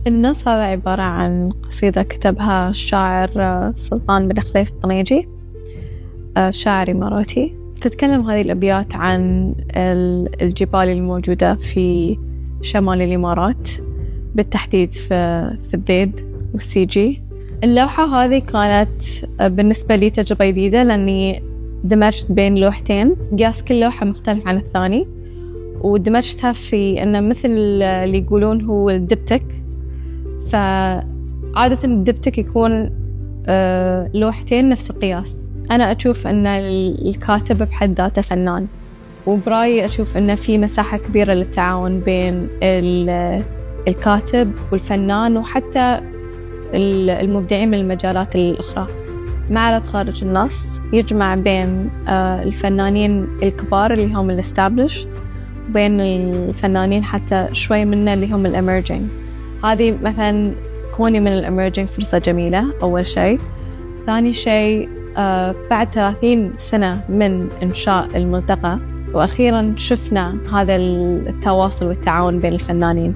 النص هذا عبارة عن قصيدة كتبها الشاعر سلطان بن خليفة الطنيجي، شاعر إماراتي. تتكلم هذه الأبيات عن الجبال الموجودة في شمال الإمارات، بالتحديد في الذيد والسيجي. اللوحة هذه كانت بالنسبة لي تجربة جديدة، لأني دمجت بين لوحتين، قياس كل لوحة مختلف عن الثاني، ودمجتها في أنه مثل اللي يقولون هو الدبتك. فعادة الدبتك يكون لوحتين نفس القياس. أنا أشوف أن الكاتب بحد ذاته فنان، وبرأيي أشوف أن في مساحة كبيرة للتعاون بين الكاتب والفنان، وحتى المبدعين من المجالات الأخرى. معرض خارج النص يجمع بين الفنانين الكبار اللي هم الاسtablished، وبين الفنانين حتى شوي منا اللي هم الاميرجينج. هذه مثلا كوني من الاميرجينج فرصة جميلة أول شيء. ثاني شيء بعد 30 سنة من إنشاء الملتقى، وأخيرا شفنا هذا التواصل والتعاون بين الفنانين.